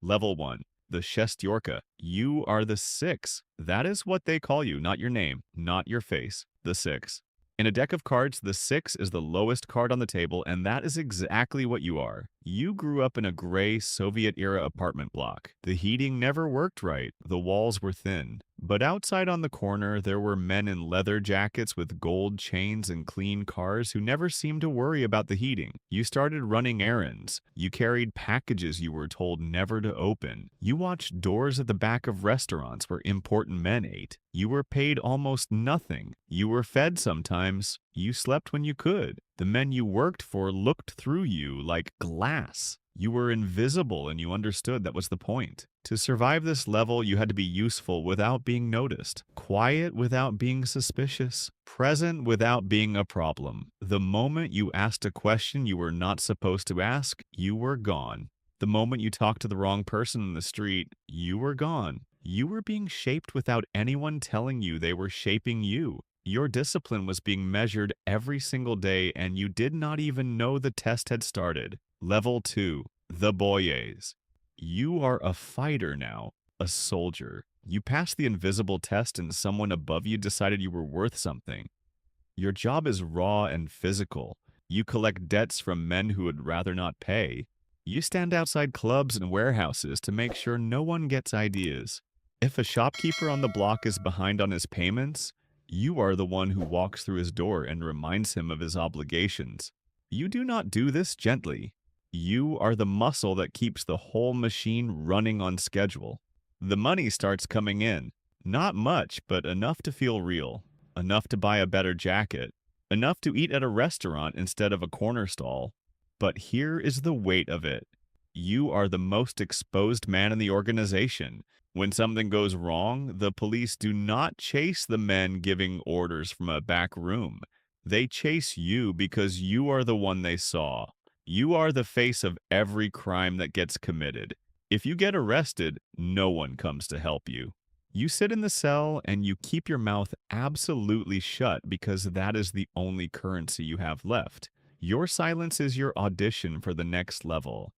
Level 1. The Shestyorka. You are the 6. That is what they call you, not your name, not your face. The 6. In a deck of cards, the 6 is the lowest card on the table, and that is exactly what you are. You grew up in a gray Soviet-era apartment block. The heating never worked right. The walls were thin. But outside on the corner, there were men in leather jackets with gold chains and clean cars who never seemed to worry about the heating. You started running errands. You carried packages you were told never to open. You watched doors at the back of restaurants where important men ate. You were paid almost nothing. You were fed sometimes. You slept when you could. The men you worked for looked through you like glass. You were invisible and you understood that was the point. To survive this level, you had to be useful without being noticed, quiet without being suspicious, present without being a problem. The moment you asked a question you were not supposed to ask, you were gone. The moment you talked to the wrong person in the street, you were gone. You were being shaped without anyone telling you they were shaping you. Your discipline was being measured every single day, and you did not even know the test had started. Level 2. The Boyes. You are a fighter now, a soldier. You passed the invisible test and someone above you decided you were worth something. Your job is raw and physical. You collect debts from men who would rather not pay. You stand outside clubs and warehouses to make sure no one gets ideas. If a shopkeeper on the block is behind on his payments, you are the one who walks through his door and reminds him of his obligations. You do not do this gently. You are the muscle that keeps the whole machine running on schedule. The money starts coming in. Not much, but enough to feel real. Enough to buy a better jacket. Enough to eat at a restaurant instead of a corner stall. But here is the weight of it. You are the most exposed man in the organization. When something goes wrong, the police do not chase the men giving orders from a back room. They chase you because you are the one they saw. You are the face of every crime that gets committed. If you get arrested, no one comes to help you. You sit in the cell and you keep your mouth absolutely shut because that is the only currency you have left. Your silence is your audition for the next level.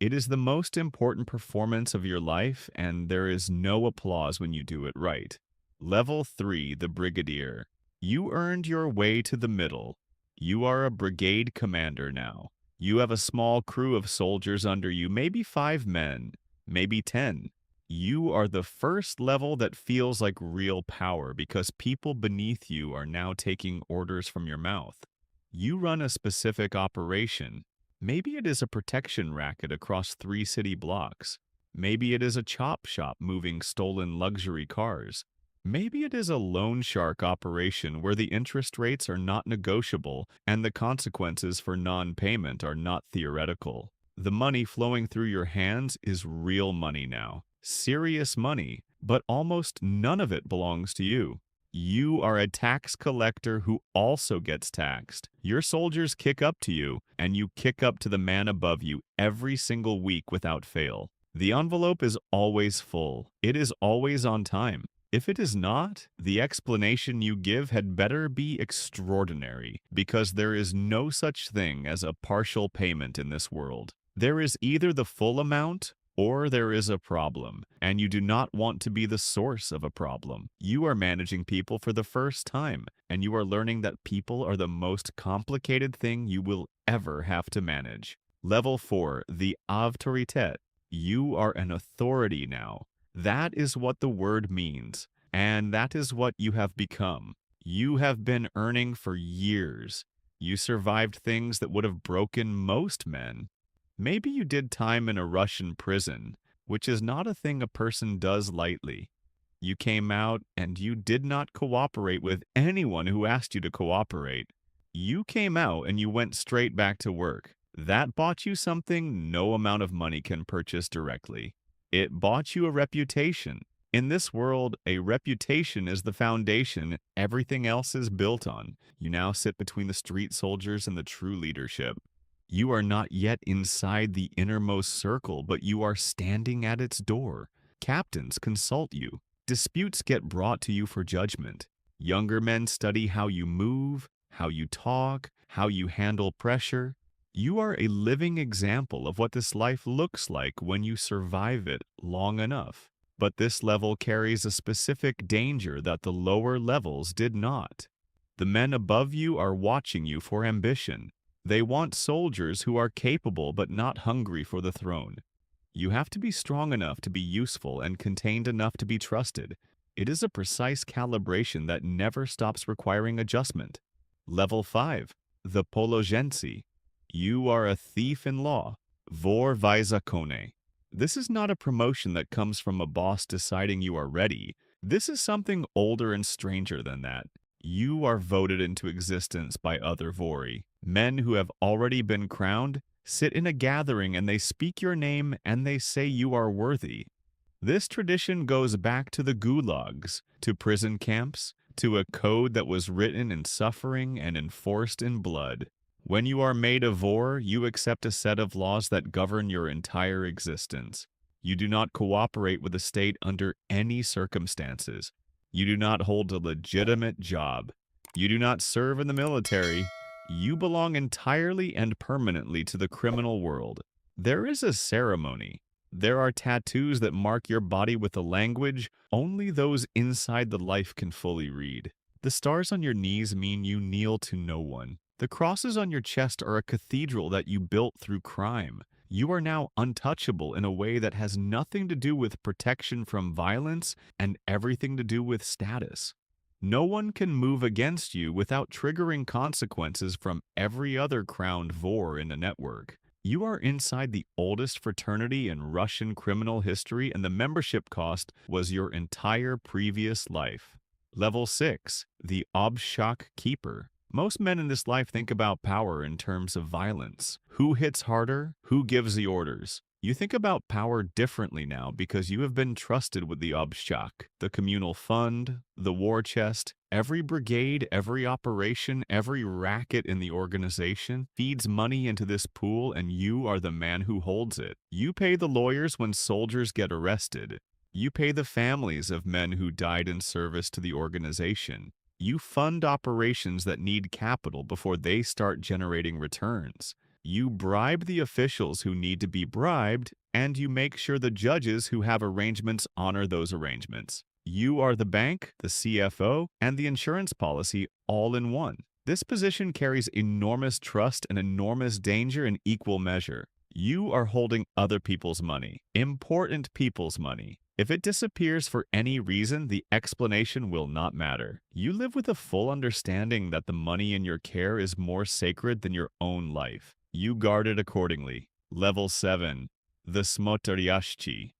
It is the most important performance of your life, and there is no applause when you do it right. Level 3, the Brigadier. You earned your way to the middle. You are a brigade commander now. You have a small crew of soldiers under you, maybe 5 men, maybe 10. You are the first level that feels like real power because people beneath you are now taking orders from your mouth. You run a specific operation. Maybe it is a protection racket across 3 city blocks. Maybe it is a chop shop moving stolen luxury cars. Maybe it is a loan shark operation where the interest rates are not negotiable and the consequences for non-payment are not theoretical. The money flowing through your hands is real money now. Serious money, but almost none of it belongs to you. You are a tax collector who also gets taxed. Your soldiers kick up to you, and you kick up to the man above you every single week without fail. The envelope is always full. It is always on time. If it is not, the explanation you give had better be extraordinary, because there is no such thing as a partial payment in this world. There is either the full amount or there is a problem, and you do not want to be the source of a problem. You are managing people for the first time, and you are learning that people are the most complicated thing you will ever have to manage. Level 4, the Autoritet. You are an authority now. That is what the word means, and that is what you have become. You have been earning for years. You survived things that would have broken most men. Maybe you did time in a Russian prison, which is not a thing a person does lightly. You came out and you did not cooperate with anyone who asked you to cooperate. You came out and you went straight back to work. That bought you something no amount of money can purchase directly. It bought you a reputation. In this world, a reputation is the foundation everything else is built on. You now sit between the street soldiers and the true leadership. You are not yet inside the innermost circle, but you are standing at its door. Captains consult you. Disputes get brought to you for judgment. Younger men study how you move, how you talk, how you handle pressure. You are a living example of what this life looks like when you survive it long enough. But this level carries a specific danger that the lower levels did not. The men above you are watching you for ambition. They want soldiers who are capable but not hungry for the throne. You have to be strong enough to be useful and contained enough to be trusted. It is a precise calibration that never stops requiring adjustment. Level 5. The Pologensi. You are a thief in law. Vor Vizakone. This is not a promotion that comes from a boss deciding you are ready. This is something older and stranger than that. You are voted into existence by other Vori. Men who have already been crowned sit in a gathering and they speak your name and they say you are worthy. This tradition goes back to the gulags, to prison camps, to a code that was written in suffering and enforced in blood. When you are made a Vor, you accept a set of laws that govern your entire existence. You do not cooperate with the state under any circumstances. You do not hold a legitimate job. You do not serve in the military. You belong entirely and permanently to the criminal world. There is a ceremony. There are tattoos that mark your body with a language only those inside the life can fully read. The stars on your knees mean you kneel to no one. The crosses on your chest are a cathedral that you built through crime. You are now untouchable in a way that has nothing to do with protection from violence and everything to do with status. No one can move against you without triggering consequences from every other crowned Vor in the network. You are inside the oldest fraternity in Russian criminal history, and the membership cost was your entire previous life. Level 6. The Obshak Keeper. Most men in this life think about power in terms of violence. Who hits harder? Who gives the orders? You think about power differently now because you have been trusted with the Obshak, the communal fund, the war chest. Every brigade, every operation, every racket in the organization feeds money into this pool, and you are the man who holds it. You pay the lawyers when soldiers get arrested. You pay the families of men who died in service to the organization. You fund operations that need capital before they start generating returns. You bribe the officials who need to be bribed, and you make sure the judges who have arrangements honor those arrangements. You are the bank, the CFO, and the insurance policy all in one. This position carries enormous trust and enormous danger in equal measure. You are holding other people's money, important people's money. If it disappears for any reason, the explanation will not matter. You live with a full understanding that the money in your care is more sacred than your own life. You guard it accordingly. Level 7. The Smotaryashchi.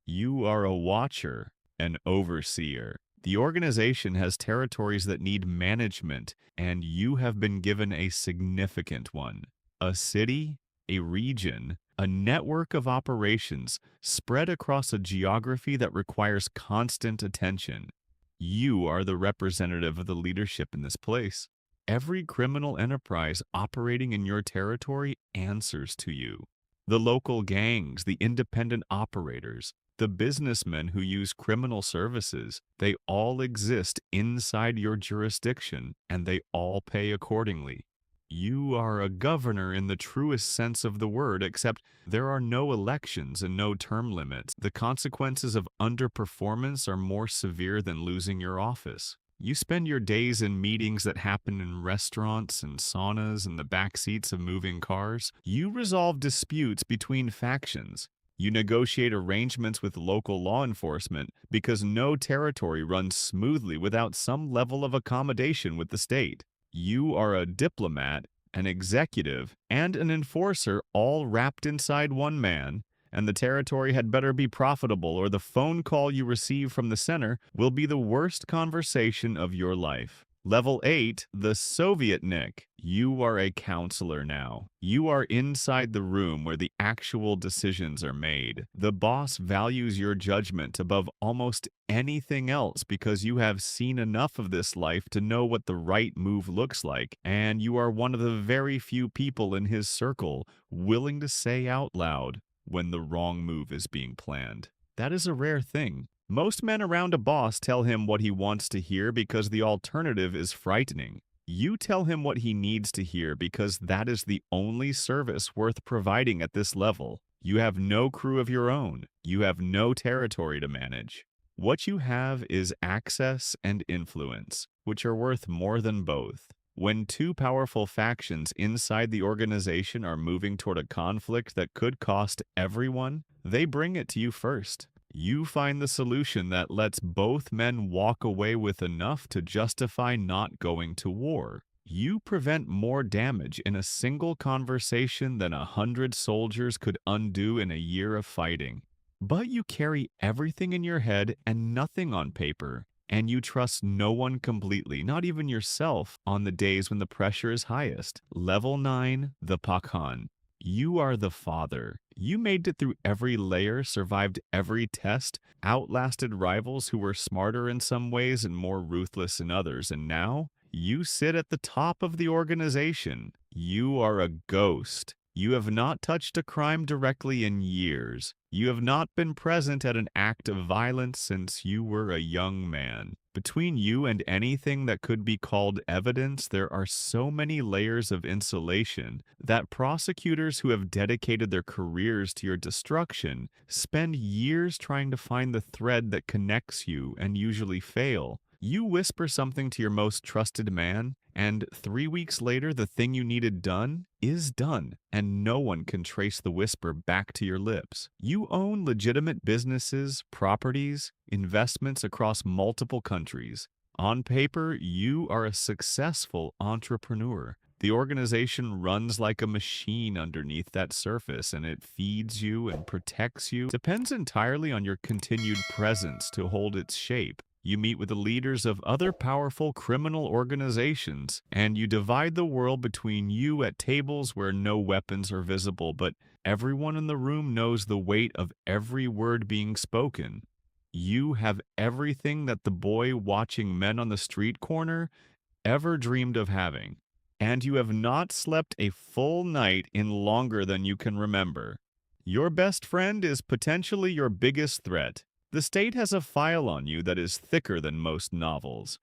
You are a watcher, an overseer. The organization has territories that need management, and you have been given a significant one. A city, a region, a network of operations spread across a geography that requires constant attention. You are the representative of the leadership in this place. Every criminal enterprise operating in your territory answers to you. The local gangs, the independent operators, the businessmen who use criminal services, they all exist inside your jurisdiction, and they all pay accordingly. You are a governor in the truest sense of the word, except there are no elections and no term limits. The consequences of underperformance are more severe than losing your office. You spend your days in meetings that happen in restaurants and saunas and the back seats of moving cars. You resolve disputes between factions. You negotiate arrangements with local law enforcement because no territory runs smoothly without some level of accommodation with the state. You are a diplomat, an executive, and an enforcer all wrapped inside one man, and the territory had better be profitable or the phone call you receive from the center will be the worst conversation of your life. Level 8, the Sovietnik. You are a counselor now. You are inside the room where the actual decisions are made. The boss values your judgment above almost anything else because you have seen enough of this life to know what the right move looks like, and you are one of the very few people in his circle willing to say out loud when the wrong move is being planned. That is a rare thing. Most men around a boss tell him what he wants to hear because the alternative is frightening. You tell him what he needs to hear because that is the only service worth providing at this level. You have no crew of your own. You have no territory to manage. What you have is access and influence, which are worth more than both. When two powerful factions inside the organization are moving toward a conflict that could cost everyone, they bring it to you first. You find the solution that lets both men walk away with enough to justify not going to war. You prevent more damage in a single conversation than 100 soldiers could undo in a year of fighting. But you carry everything in your head and nothing on paper, and you trust no one completely, not even yourself, on the days when the pressure is highest. Level 9, the Pakhan. You are the father. You made it through every layer, survived every test, outlasted rivals who were smarter in some ways and more ruthless in others, and now you sit at the top of the organization. You are a ghost. You have not touched a crime directly in years. You have not been present at an act of violence since you were a young man. Between you and anything that could be called evidence, there are so many layers of insulation that prosecutors who have dedicated their careers to your destruction spend years trying to find the thread that connects you and usually fail. You whisper something to your most trusted man, and 3 weeks later, the thing you needed done is done, and no one can trace the whisper back to your lips. You own legitimate businesses, properties, investments across multiple countries. On paper, you are a successful entrepreneur. The organization runs like a machine underneath that surface, and it feeds you and protects you. Depends entirely on your continued presence to hold its shape. You meet with the leaders of other powerful criminal organizations, and you divide the world between you at tables where no weapons are visible, but everyone in the room knows the weight of every word being spoken. You have everything that the boy watching men on the street corner ever dreamed of having, and you have not slept a full night in longer than you can remember. Your best friend is potentially your biggest threat. The state has a file on you that is thicker than most novels.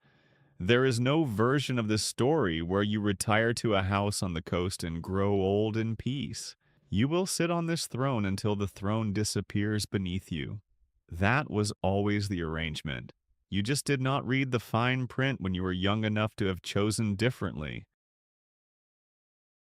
There is no version of this story where you retire to a house on the coast and grow old in peace. You will sit on this throne until the throne disappears beneath you. That was always the arrangement. You just did not read the fine print when you were young enough to have chosen differently.